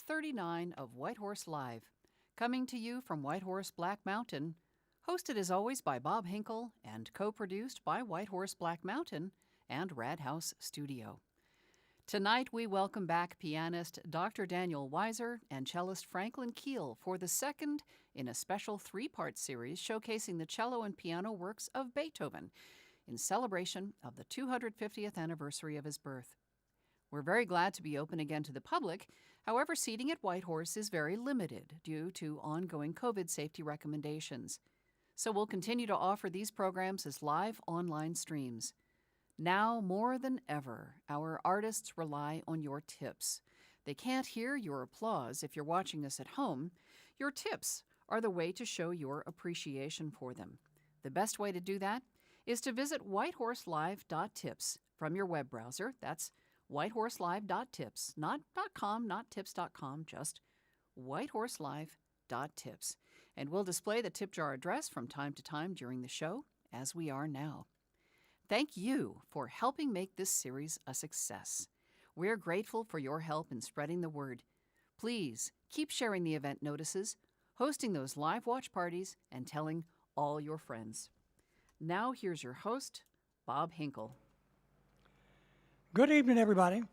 podcast 39 of White Horse Live, coming to you from White Horse Black Mountain, hosted as always by Bob Hinkle and co-produced by White Horse Black Mountain and Rad House Studio. Tonight we welcome back pianist Dr. Daniel Weiser and cellist Franklin Keel for the second in a special three-part series showcasing the cello and piano works of Beethoven in celebration of the 250th anniversary of his birth. We're very glad to be open again to the public. However, seating at White Horse is very limited due to ongoing COVID safety recommendations. So we'll continue to offer these programs as live online streams. Now more than ever, our artists rely on your tips. They can't hear your applause if you're watching us at home. Your tips are the way to show your appreciation for them. The best way to do that is to visit whitehorselive.tips from your web browser. That's whitehorselive.tips, not .com, not tips.com, just whitehorselive.tips. And we'll display the tip jar address from time to time during the show, as we are now. Thank you for helping make this series a success. We're grateful for your help in spreading the word. Please keep sharing the event notices, hosting those live watch parties, and telling all your friends. Now here's your host, Bob Hinkle. Good evening, everybody.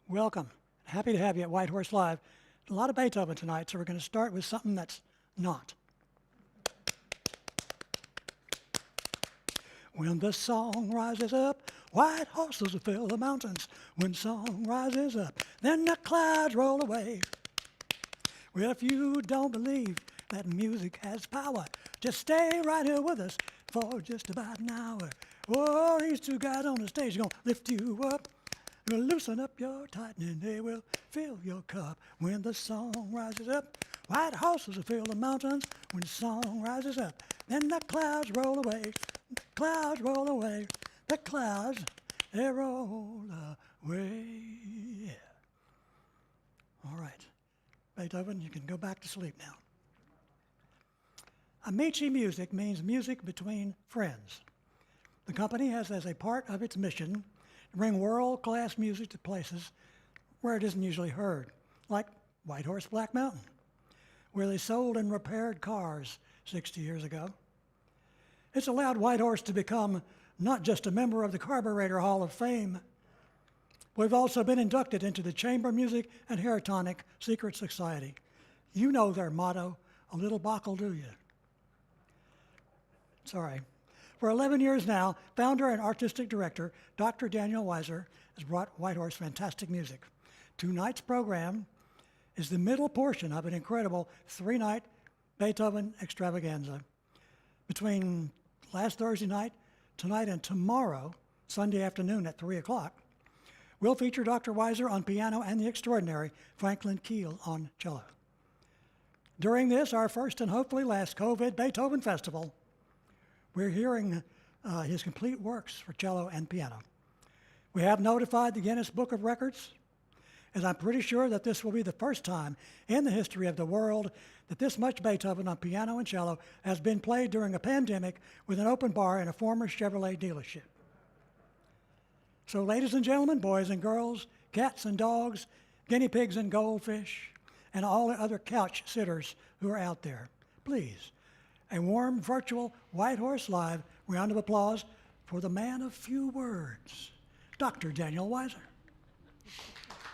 Welcome. Happy to have you at White Horse Live. A lot of Beethoven tonight, so we're going to start with something that's not. When the song rises up, white horses will fill the mountains. When song rises up, then the clouds roll away. Well, if you don't believe that music has power, just stay right here with us for just about an hour. Oh, these two guys on the stage are going to lift you up. They'll loosen up your tightening. They will fill your cup. When the song rises up, white horses will fill the mountains. When the song rises up, then the clouds roll away. The clouds roll away. The clouds, they roll away. Yeah. All right. Beethoven, you can go back to sleep now. Amici music means music between friends. The company has as a part of its mission to bring world-class music to places where it isn't usually heard, like White Horse Black Mountain, where they sold and repaired cars 60 years ago. It's allowed White Horse to become not just a member of the Carburetor Hall of Fame, we've also been inducted into the Chamber Music and Heritonic Secret Society. You know their motto, a little Bach will do you. Sorry. For 11 years now, founder and artistic director Dr. Daniel Weiser has brought White Horse fantastic music. Tonight's program is the middle portion of an incredible three-night Beethoven extravaganza. Between last Thursday night, tonight, and tomorrow, Sunday afternoon at 3 o'clock, we'll feature Dr. Weiser on piano and the extraordinary Franklin Keel on cello. During this, our first and hopefully last COVID Beethoven Festival, we're hearing his complete works for cello and piano. We have notified the Guinness Book of Records, as I'm pretty sure that this will be the first time in the history of the world that this much Beethoven on piano and cello has been played during a pandemic with an open bar in a former Chevrolet dealership. So ladies and gentlemen, boys and girls, cats and dogs, guinea pigs and goldfish, and all the other couch sitters who are out there, please, a warm virtual White Horse Live round of applause for the man of few words, Dr. Daniel Weiser.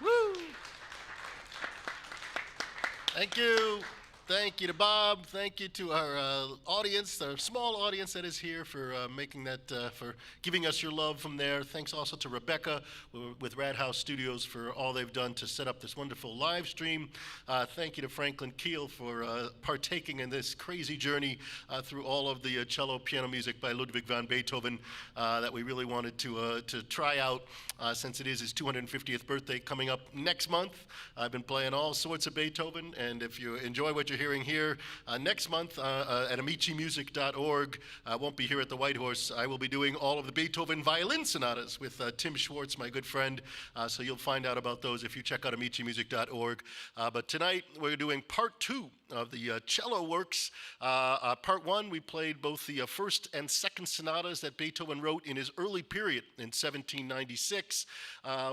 Woo! Thank you. Thank you to Bob. Thank you to our audience, our small audience that is here for making that, for giving us your love from there. Thanks also to Rebecca with Rad House Studios for all they've done to set up this wonderful live stream. Thank you to Franklin Keel for partaking in this crazy journey through all of the cello piano music by Ludwig van Beethoven that we really wanted to try out since it is his 250th birthday coming up next month. I've been playing all sorts of Beethoven, and if you enjoy what you're you're hearing here. Next month at amicimusic.org, I won't be here at the White Horse. I will be doing all of the Beethoven violin sonatas with Tim Schwartz, my good friend. So you'll find out about those if you check out amicimusic.org. But tonight we're doing part 2 of the cello works. Part 1, we played both the first and second sonatas that Beethoven wrote in his early period in 1796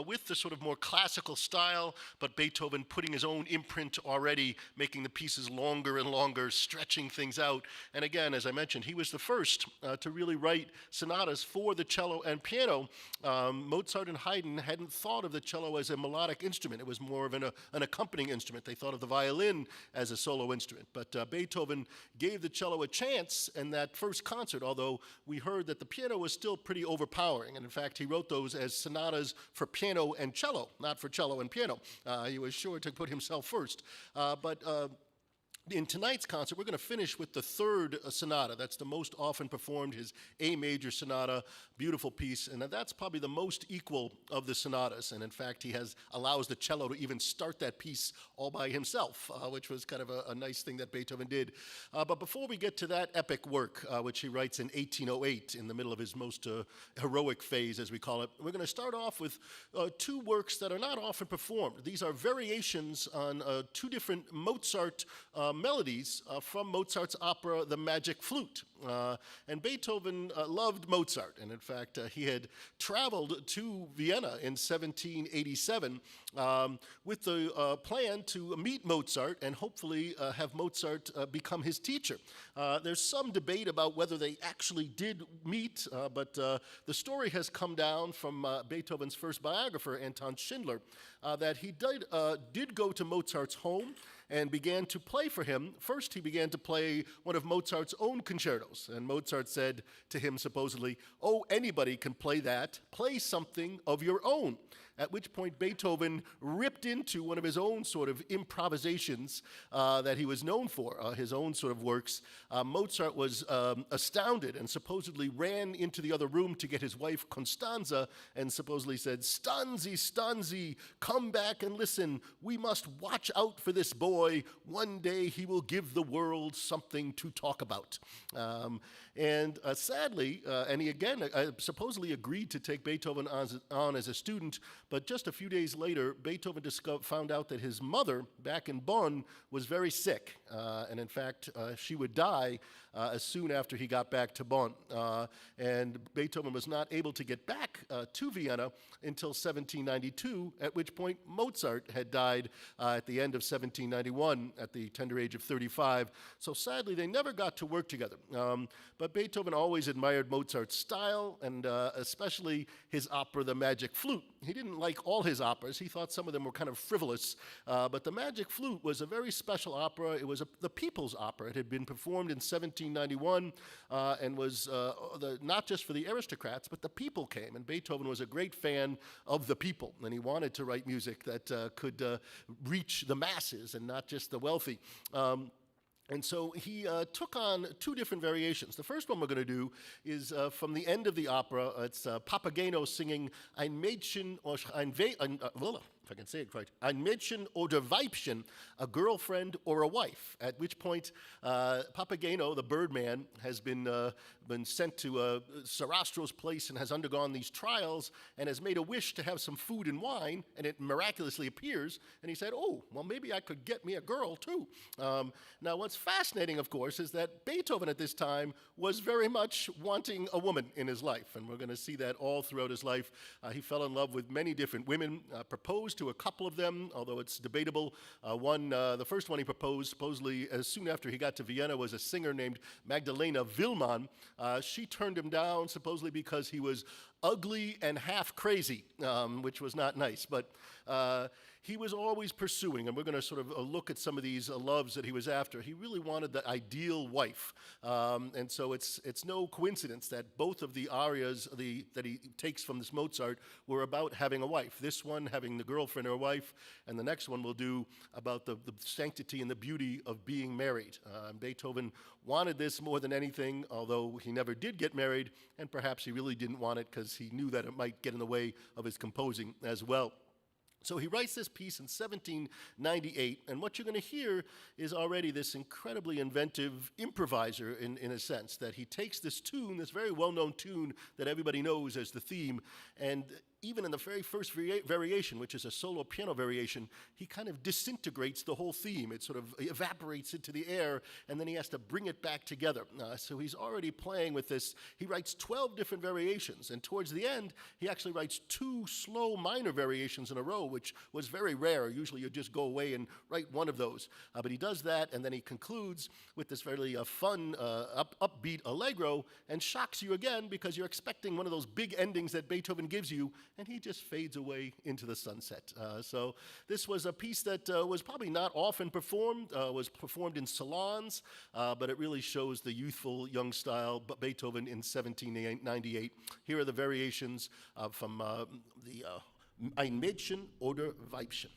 with the sort of more classical style, but Beethoven putting his own imprint already, making the pieces longer and longer, stretching things out. And again, as I mentioned, he was the first to really write sonatas for the cello and piano. Mozart and Haydn hadn't thought of the cello as a melodic instrument. It was more of an accompanying instrument. They thought of the violin as a solo instrument. But Beethoven gave the cello a chance in that first concert, although we heard that the piano was still pretty overpowering. And in fact, he wrote those as sonatas for piano and cello, not for cello and piano. He was sure to put himself first. But in tonight's concert, we're going to finish with the third sonata. That's the most often performed, his A major sonata, beautiful piece, and that's probably the most equal of the sonatas. And in fact, he allows the cello to even start that piece all by himself, which was kind of a nice thing that Beethoven did. But before we get to that epic work, which he writes in 1808, in the middle of his most heroic phase, as we call it, we're going to start off with 2 works that are not often performed. These are variations on 2 different Mozart melodies from Mozart's opera, The Magic Flute. And Beethoven loved Mozart, and in fact, he had traveled to Vienna in 1787 with the plan to meet Mozart and hopefully have Mozart become his teacher. There's some debate about whether they actually did meet, but the story has come down from Beethoven's first biographer, Anton Schindler, that he did go to Mozart's home and began to play for him. First, he began to play one of Mozart's own concertos, and Mozart said to him supposedly, "Oh, anybody can play that. Play something of your own." At which point Beethoven ripped into one of his own sort of improvisations that he was known for, his own sort of works. Mozart was astounded and supposedly ran into the other room to get his wife Constanza and supposedly said, "Stanzi, Stanzi, come back and listen. We must watch out for this boy. One day he will give the world something to talk about." And sadly, and he again supposedly agreed to take Beethoven on as a student, but just a few days later, Beethoven found out that his mother back in Bonn was very sick, and in fact, she would die as soon after he got back to Bonn. And Beethoven was not able to get back to Vienna until 1792, at which point Mozart had died at the end of 1791 at the tender age of 35. So sadly, they never got to work together. But Beethoven always admired Mozart's style, and especially his opera, The Magic Flute. He didn't like all his operas. He thought some of them were kind of frivolous. But The Magic Flute was a very special opera. It was the people's opera. It had been performed in 1791 and was not just for the aristocrats, but the people came. And Beethoven was a great fan of the people, and he wanted to write music that could reach the masses and not just the wealthy. And so he took on 2 different variations. The first one we're going to do is from the end of the opera. It's Papageno singing Ein Mädchen or if I can say it right, Ein Mädchen oder Weibchen, a girlfriend or a wife, at which point Papageno, the birdman, has been sent to Sarastro's place and has undergone these trials and has made a wish to have some food and wine, and it miraculously appears, and he said, "Oh, well, maybe I could get me a girl, too." Now, what's fascinating, of course, is that Beethoven at this time was very much wanting a woman in his life, and we're going to see that all throughout his life. He fell in love with many different women, proposed to a couple of them, although it's debatable. The first one he proposed, supposedly as soon after he got to Vienna, was a singer named Magdalena Willmann. She turned him down, supposedly because he was ugly and half crazy, which was not nice. But he was always pursuing, and we're going to sort of look at some of these loves that he was after. He really wanted the ideal wife. And so it's no coincidence that both of the arias that he takes from this Mozart were about having a wife. This one having the girlfriend or wife, and the next one we'll do about the sanctity and the beauty of being married. Beethoven wanted this more than anything, although he never did get married, and perhaps he really didn't want it because he knew that it might get in the way of his composing as well. So he writes this piece in 1798, and what you're going to hear is already this incredibly inventive improviser in a sense, that he takes this tune, this very well-known tune that everybody knows as the theme, and even in the very first variation, which is a solo piano variation, he kind of disintegrates the whole theme. It sort of evaporates into the air, and then he has to bring it back together. So he's already playing with this. He writes 12 different variations, and towards the end, he actually writes 2 slow minor variations in a row, which was very rare. Usually you just go away and write one of those. But he does that, and then he concludes with this very fun, upbeat allegro, and shocks you again because you're expecting one of those big endings that Beethoven gives you, and he just fades away into the sunset. So this was a piece that was probably not often performed, was performed in salons, but it really shows the youthful, young style Beethoven in 1798. Here are the variations from the Ein Mädchen oder Weibchen.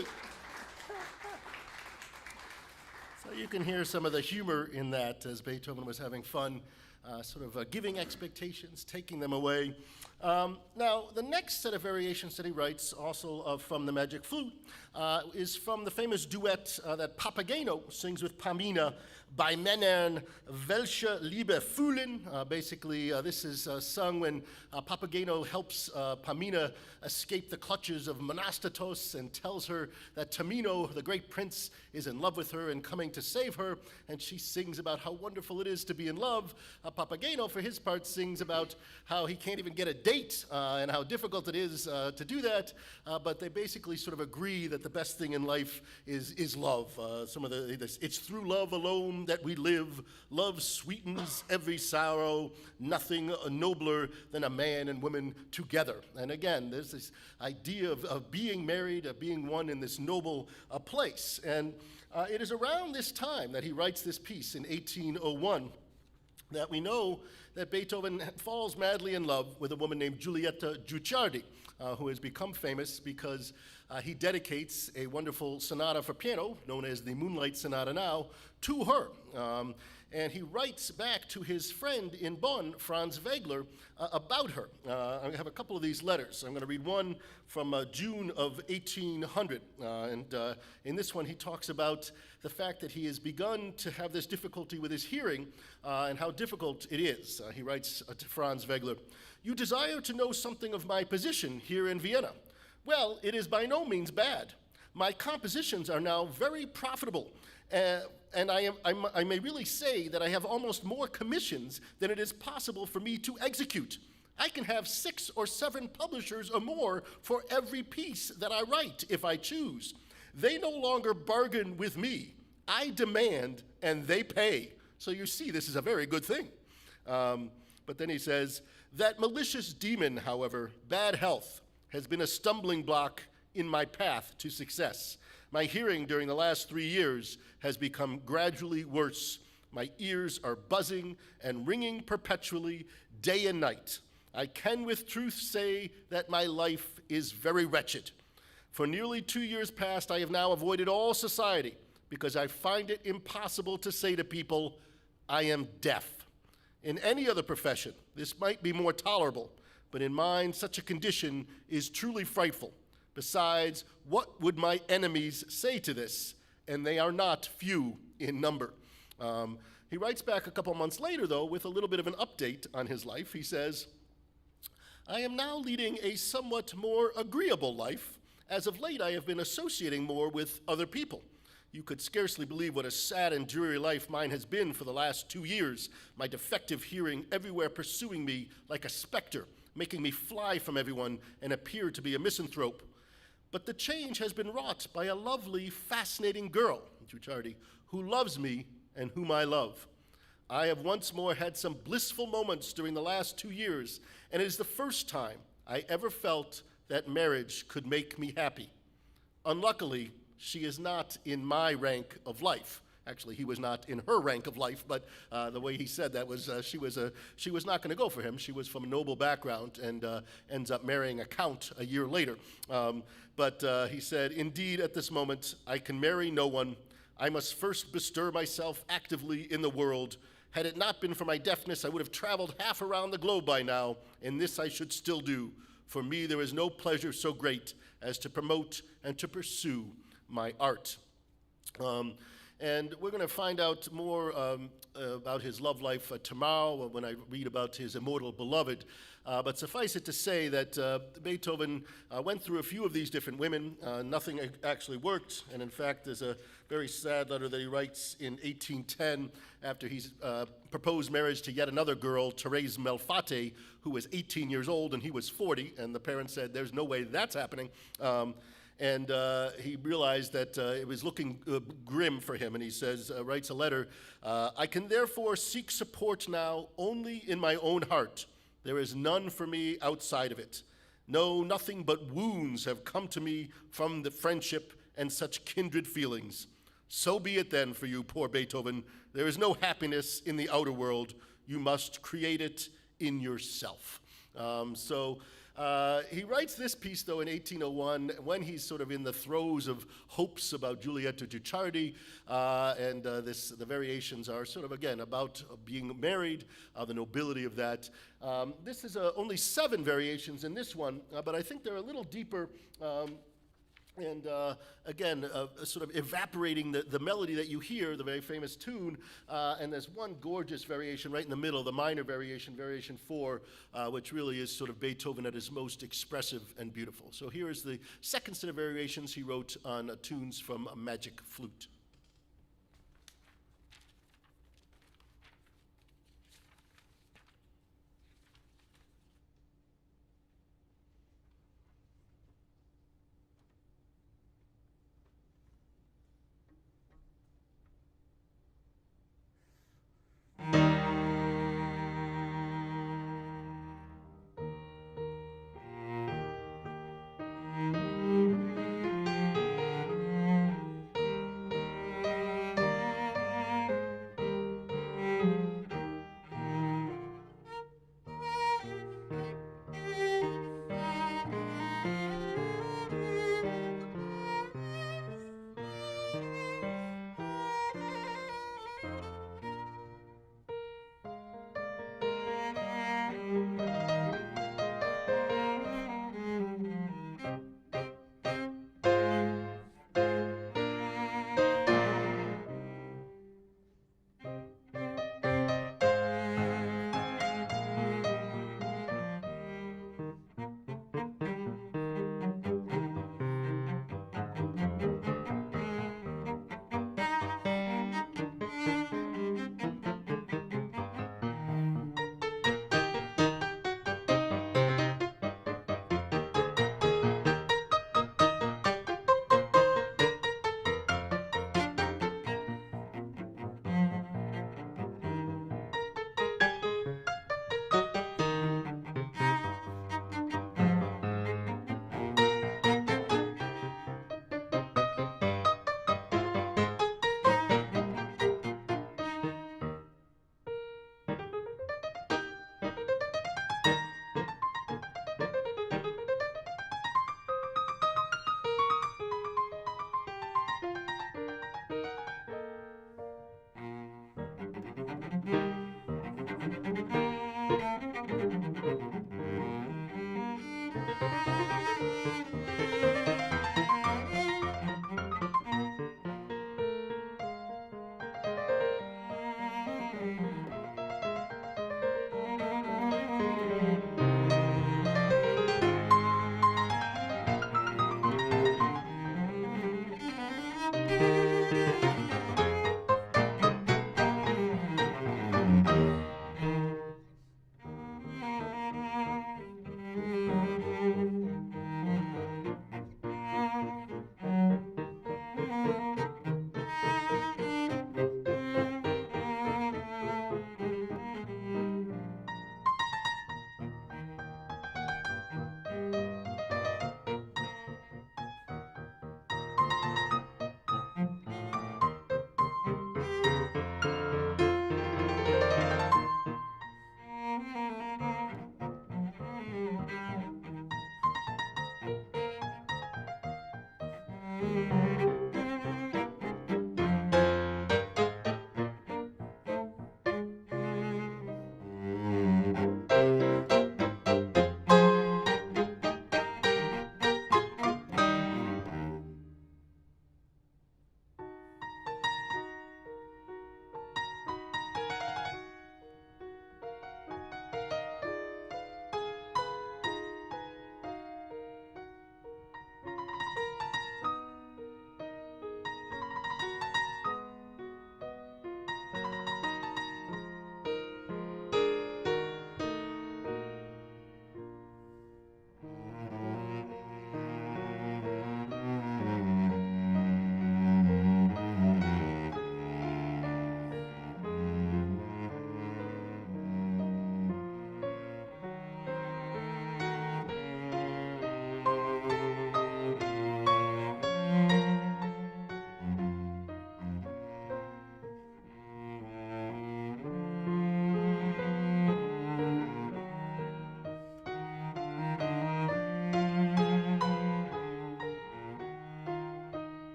you. So you can hear some of the humor in that as Beethoven was having fun, giving expectations, taking them away. Now, the next set of variations that he writes, also from the Magic Flute, is from the famous duet that Papageno sings with Pamina, Bei Männern welche Liebe fühlen. Basically, this is sung when Papageno helps Pamina escape the clutches of Monastatos and tells her that Tamino, the great prince, is in love with her and coming to save her, and she sings about how wonderful it is to be in love. Papageno, for his part, sings about how he can't even get a date and how difficult it is to do that, but they basically sort of agree that the best thing in life is love. It's through love alone that we live. Love sweetens every sorrow. Nothing nobler than a man and woman together. And again, there's this idea of being married, of being one in this noble place. And it is around this time that he writes this piece in 1801 that we know that Beethoven falls madly in love with a woman named Giulietta Guicciardi, who has become famous because he dedicates a wonderful sonata for piano, known as the Moonlight Sonata now, to her. And he writes back to his friend in Bonn, Franz Wegler, about her. I have a couple of these letters. I'm going to read one from June of 1800. In this one, he talks about the fact that he has begun to have this difficulty with his hearing and how difficult it is. He writes to Franz Wegler, "You desire to know something of my position here in Vienna. Well, it is by no means bad. My compositions are now very profitable, and I may really say that I have almost more commissions than it is possible for me to execute. I can have 6 or 7 publishers or more for every piece that I write if I choose. They no longer bargain with me. I demand and they pay." So you see, this is a very good thing. But then he says, "That malicious demon, however, bad health, has been a stumbling block in my path to success. My hearing during the last 3 years has become gradually worse. My ears are buzzing and ringing perpetually, day and night. I can with truth say that my life is very wretched. For nearly 2 years past, I have now avoided all society because I find it impossible to say to people, I am deaf. In any other profession, this might be more tolerable, but in mine, such a condition is truly frightful. Besides, what would my enemies say to this? And they are not few in number." He writes back a couple months later, though, with a little bit of an update on his life. He says, "I am now leading a somewhat more agreeable life. As of late, I have been associating more with other people. You could scarcely believe what a sad and dreary life mine has been for the last 2 years, my defective hearing everywhere pursuing me like a specter, making me fly from everyone and appear to be a misanthrope. But the change has been wrought by a lovely, fascinating girl, Guicciardi, who loves me and whom I love. I have once more had some blissful moments during the last 2 years, and it is the first time I ever felt that marriage could make me happy. Unluckily, she is not in my rank of life." Actually, he was not in her rank of life, but the way he said that was she was not going to go for him. She was from a noble background and ends up marrying a count a year later. But he said, "Indeed, at this moment, I can marry no one. I must first bestir myself actively in the world. Had it not been for my deafness, I would have traveled half around the globe by now, and this I should still do. For me, there is no pleasure so great as to promote and to pursue my art." And we're going to find out more about his love life tomorrow when I read about his immortal beloved. But suffice it to say that Beethoven went through a few of these different women. Nothing actually worked. And in fact, there's a very sad letter that he writes in 1810 after he's proposed marriage to yet another girl, Thérèse Melfate, who was 18 years old and he was 40. And the parents said, there's no way that's happening. And he realized that it was looking grim for him, and he says, writes a letter, "I can therefore seek support now only in my own heart. There is none for me outside of it. No, nothing but wounds have come to me from the friendship and such kindred feelings. So be it then for you, poor Beethoven. There is no happiness in the outer world. You must create it in yourself." He writes this piece, though, in 1801, when he's sort of in the throes of hopes about Giulietta Guicciardi, and the variations are sort of, again, about being married, the nobility of that. This is only 7 variations in this one, but I think they're a little deeper, and again, sort of evaporating the melody that you hear, the very famous tune, and there's one gorgeous variation right in the middle, the minor variation, variation 4, which really is sort of Beethoven at his most expressive and beautiful. So here is the second set of variations he wrote on tunes from a Magic Flute.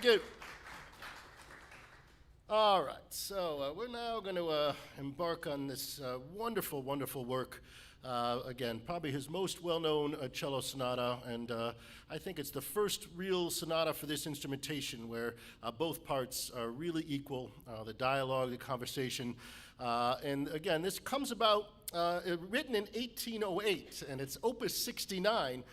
Thank you. All right, so we're now going to embark on this wonderful, wonderful work. Again, probably his most well-known cello sonata, and I think it's the first real sonata for this instrumentation where both parts are really equal, the dialogue, the conversation. And again, this comes about written in 1808, and it's Opus 69.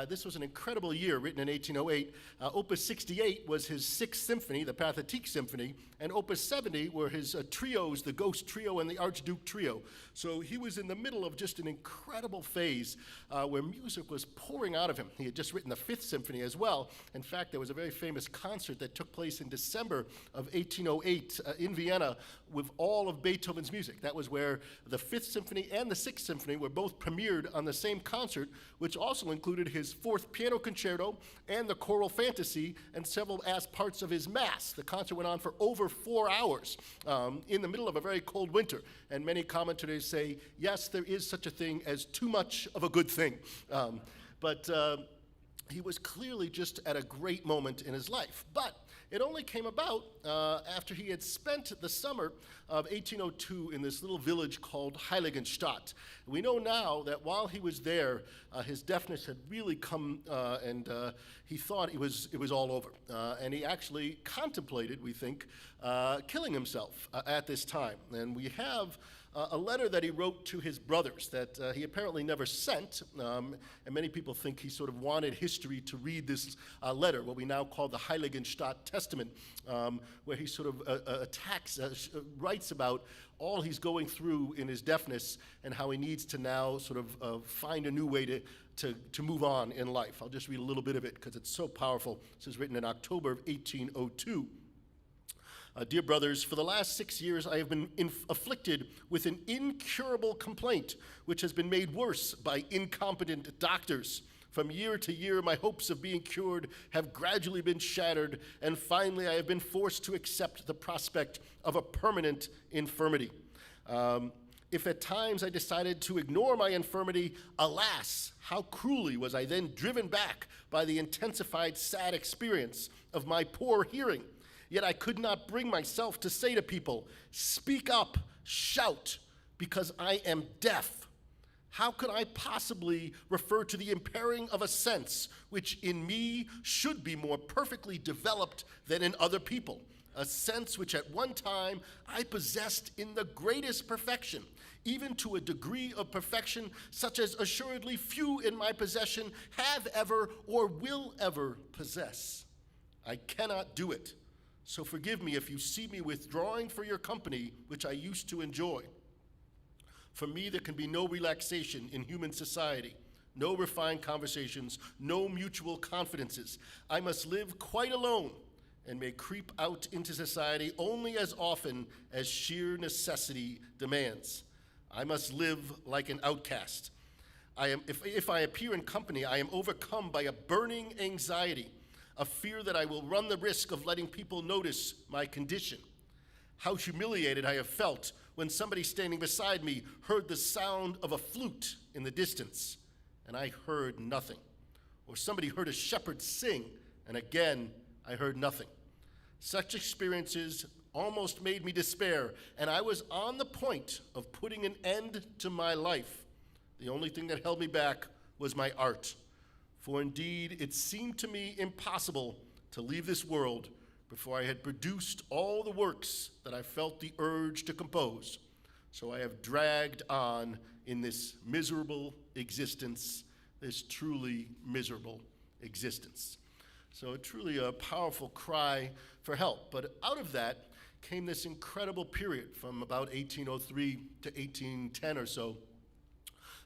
This was an incredible year, written in 1808. Opus 68 was his Sixth Symphony, the Pathétique Symphony, and Opus 70 were his trios, the Ghost Trio and the Archduke Trio. So he was in the middle of just an incredible phase where music was pouring out of him. He had just written the Fifth Symphony as well. In fact, there was a very famous concert that took place in December of 1808 in Vienna with all of Beethoven's music. That was where the Fifth Symphony and the Sixth Symphony were both premiered on the same concert, which also included his Fourth Piano Concerto and the Choral Fantasy and several parts of his Mass. The concert went on for over 4 hours in the middle of a very cold winter. And many commentators say, yes, there is such a thing as too much of a good thing. But he was clearly just at a great moment in his life. But it only came about after he had spent the summer of 1802 in this little village called Heiligenstadt. We know now that while he was there, his deafness had really come, and he thought it was all over. And he actually contemplated, we think, killing himself at this time. And we have a letter that he wrote to his brothers that he apparently never sent, and many people think he sort of wanted history to read this letter, what we now call the Heiligenstadt Testament, where he sort of writes about all he's going through in his deafness and how he needs to now sort of find a new way to move on in life. I'll just read a little bit of it because it's so powerful. This is written in October of 1802. Dear brothers, for the last 6 years I have been afflicted with an incurable complaint, which has been made worse by incompetent doctors. From year to year, my hopes of being cured have gradually been shattered, and finally I have been forced to accept the prospect of a permanent infirmity. If at times I decided to ignore my infirmity, alas, how cruelly was I then driven back by the intensified sad experience of my poor hearing. Yet I could not bring myself to say to people, speak up, shout, because I am deaf. How could I possibly refer to the impairing of a sense which in me should be more perfectly developed than in other people? A sense which at one time I possessed in the greatest perfection, even to a degree of perfection such as assuredly few in my possession have ever or will ever possess. I cannot do it. So forgive me if you see me withdrawing for your company, which I used to enjoy. For me, there can be no relaxation in human society, no refined conversations, no mutual confidences. I must live quite alone and may creep out into society only as often as sheer necessity demands. I must live like an outcast. If I appear in company, I am overcome by a burning anxiety, a fear that I will run the risk of letting people notice my condition. How humiliated I have felt when somebody standing beside me heard the sound of a flute in the distance, and I heard nothing. Or somebody heard a shepherd sing, and again, I heard nothing. Such experiences almost made me despair, and I was on the point of putting an end to my life. The only thing that held me back was my art. For indeed, it seemed to me impossible to leave this world before I had produced all the works that I felt the urge to compose. So I have dragged on in this miserable existence, this truly miserable existence. So truly a powerful cry for help. But out of that came this incredible period from about 1803 to 1810 or so,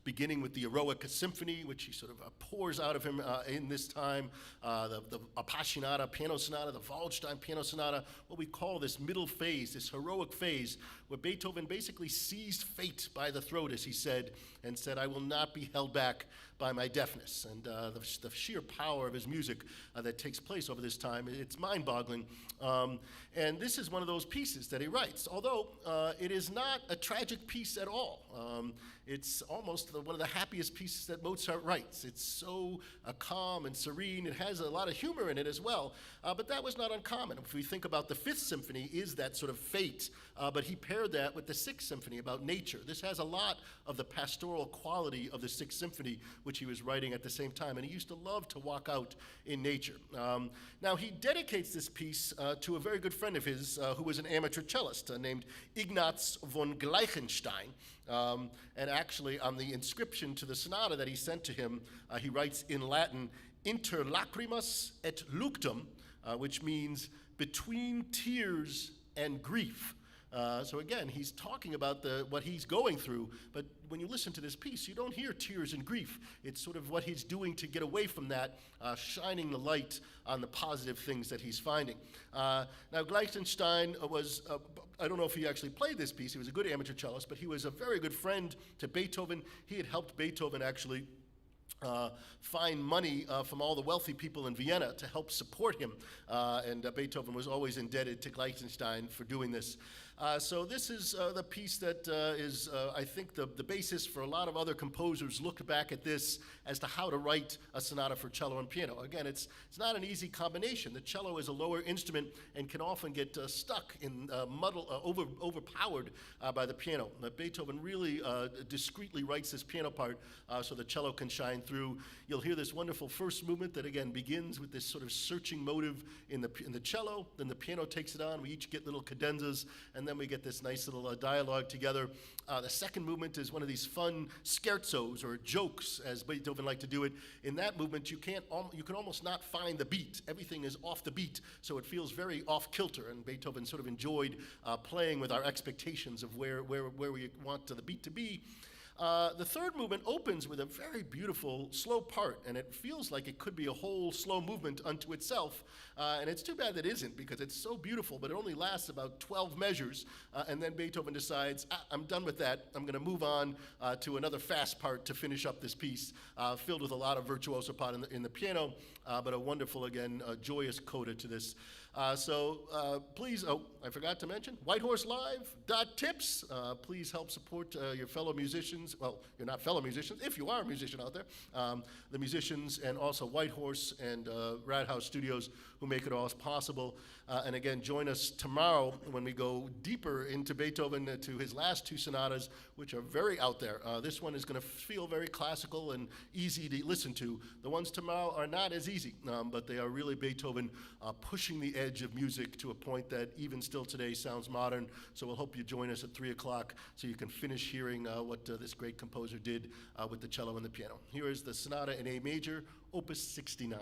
beginning with the Eroica Symphony, which he sort of pours out of him in this time, the Appassionata Piano Sonata, the Waldstein Piano Sonata, what we call this middle phase, this heroic phase, where Beethoven basically seized fate by the throat, as he said, and said, I will not be held back by my deafness. And the sheer power of his music that takes place over this time, it's mind-boggling. And this is one of those pieces that he writes, although it is not a tragic piece at all. It's almost one of the happiest pieces that Mozart writes. It's so calm and serene. It has a lot of humor in it as well, but that was not uncommon. If we think about the Fifth Symphony, is that sort of fate, but he paired that with the Sixth Symphony about nature. This has a lot of the pastoral quality of the Sixth Symphony, which he was writing at the same time, and he used to love to walk out in nature. Now, he dedicates this piece to a very good friend of his who was an amateur cellist named Ignaz von Gleichenstein. And actually, on the inscription to the sonata that he sent to him, he writes in Latin, inter lacrimas et luctum, which means between tears and grief. So again, he's talking about what he's going through, but when you listen to this piece, you don't hear tears and grief. It's sort of what he's doing to get away from that, shining the light on the positive things that he's finding. Now, Gleichenstein was, I don't know if he actually played this piece. He was a good amateur cellist, but he was a very good friend to Beethoven. He had helped Beethoven actually find money from all the wealthy people in Vienna to help support him. And Beethoven was always indebted to Gleichenstein for doing this. So this is the piece that is, I think, the basis for a lot of other composers look back at this as to how to write a sonata for cello and piano. Again, it's not an easy combination. The cello is a lower instrument and can often get stuck in overpowered by the piano. Beethoven really discreetly writes this piano part so the cello can shine through. You'll hear this wonderful first movement that again begins with this sort of searching motive in the cello, then the piano takes it on. We each get little cadenzas, and then we get this nice little dialogue together. The second movement is one of these fun scherzos or jokes, as Beethoven liked to do it. In that movement, you can almost not find the beat. Everything is off the beat, so it feels very off kilter. And Beethoven sort of enjoyed playing with our expectations of where we want the beat to be. The third movement opens with a very beautiful slow part, and it feels like it could be a whole slow movement unto itself. And it's too bad that it isn't, because it's so beautiful, but it only lasts about 12 measures. And then Beethoven decides, I'm done with that. I'm going to move on to another fast part to finish up this piece, filled with a lot of virtuoso part in the piano, but a wonderful, again, joyous coda to this. So please, I forgot to mention, whitehorselive.tips. Please help support your fellow musicians. Well, you're not fellow musicians, if you are a musician out there. The musicians, and also Whitehorse and Radhouse Studios, who make it all possible. And again, join us tomorrow when we go deeper into Beethoven, to his last two sonatas, which are very out there. This one is going to feel very classical and easy to listen to. The ones tomorrow are not as easy, but they are really Beethoven pushing the edge of music to a point that even still today sounds modern. So we'll hope you join us at 3 o'clock so you can finish hearing what this great composer did with the cello and the piano. Here is the Sonata in A major, Opus 69.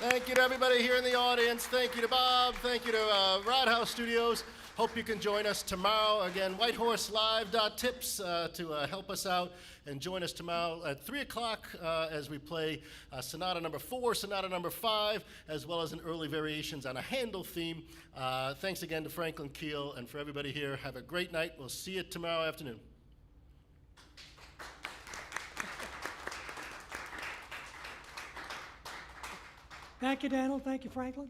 Thank you to everybody here in the audience. Thank you to Bob. Thank you to Roundhouse Studios. Hope you can join us tomorrow. Again, whitehorselive.tips to help us out. And join us tomorrow at 3 o'clock as we play Sonata number 4, Sonata number 5, as well as an early variations on a Handel theme. Thanks again to Franklin Keel. And for everybody here, have a great night. We'll see you tomorrow afternoon. Thank you, Daniel. Thank you, Franklin.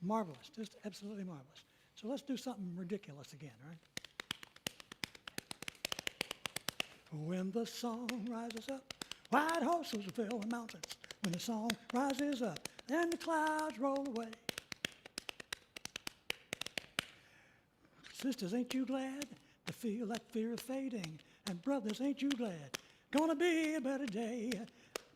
Marvelous, just absolutely marvelous. So let's do something ridiculous again, right? When the song rises up, white horses will fill the mountains. When the song rises up, then the clouds roll away. Sisters, ain't you glad to feel that fear is fading? And brothers, ain't you glad? Gonna be a better day.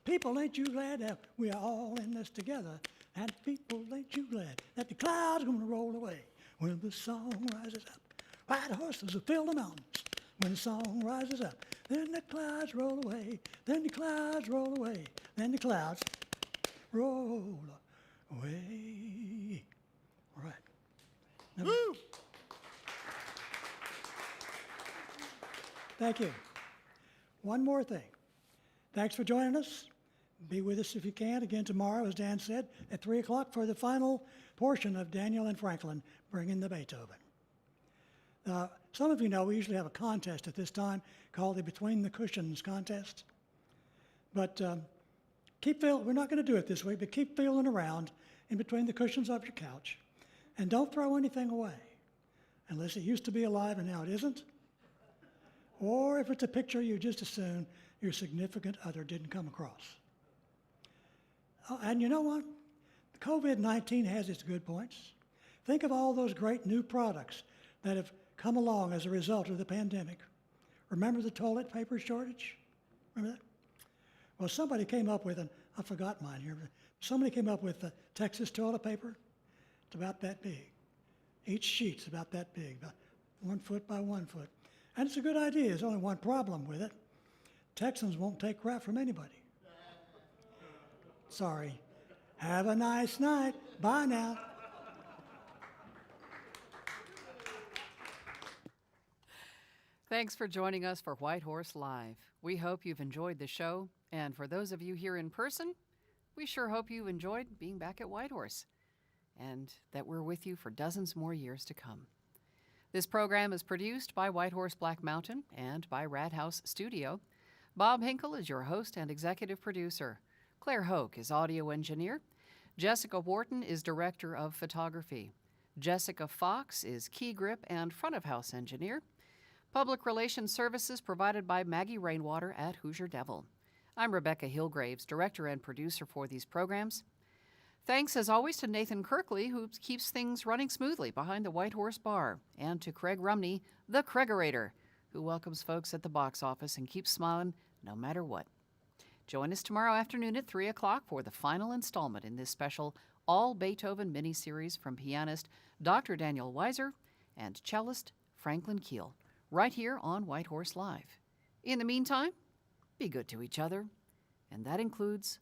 People, ain't you glad that we are all in this together? And people, ain't you glad that the clouds are gonna roll away? When the song rises up, white horses will fill the mountains. When the song rises up, then the clouds roll away. Then the clouds roll away. Then the clouds roll away. All right. Now, Woo! thank you. One more thing. Thanks for joining us. Be with us if you can again tomorrow, as Dan said, at 3 o'clock for the final portion of Daniel and Franklin bringing the Beethoven. Some of you know we usually have a contest at this time called the Between the Cushions contest. But we're not going to do it this week, but keep feeling around in between the cushions of your couch. And don't throw anything away, unless it used to be alive and now it isn't. Or if it's a picture you just assume your significant other didn't come across. Oh, and you know what? COVID-19 has its good points. Think of all those great new products that have come along as a result of the pandemic. Remember the toilet paper shortage? Remember that? Well, somebody came up with, I forgot mine here, but somebody came up with the Texas toilet paper. It's about that big. Each sheet's about that big, about 1 foot by 1 foot. And it's a good idea. There's only one problem with it. Texans won't take crap from anybody. Sorry. Have a nice night. Bye now. Thanks for joining us for White Horse Live. We hope you've enjoyed the show, and for those of you here in person, we sure hope you enjoyed being back at White Horse, and that we're with you for dozens more years to come. This program is produced by White Horse Black Mountain and by Radhouse Studio. Bob Hinkle is your host and executive producer. Claire Hoke is audio engineer. Jessica Wharton is director of photography. Jessica Fox is key grip and front of house engineer. Public relations services provided by Maggie Rainwater at Hoosier Devil. I'm Rebecca Hillgraves, director and producer for these programs. Thanks, as always, to Nathan Kirkley, who keeps things running smoothly behind the White Horse Bar, and to Craig Rumney, the Craigerator, who welcomes folks at the box office and keeps smiling no matter what. Join us tomorrow afternoon at 3 o'clock for the final installment in this special all-Beethoven miniseries from pianist Dr. Daniel Weiser and cellist Franklin Keel, right here on White Horse Live. In the meantime, be good to each other, and that includes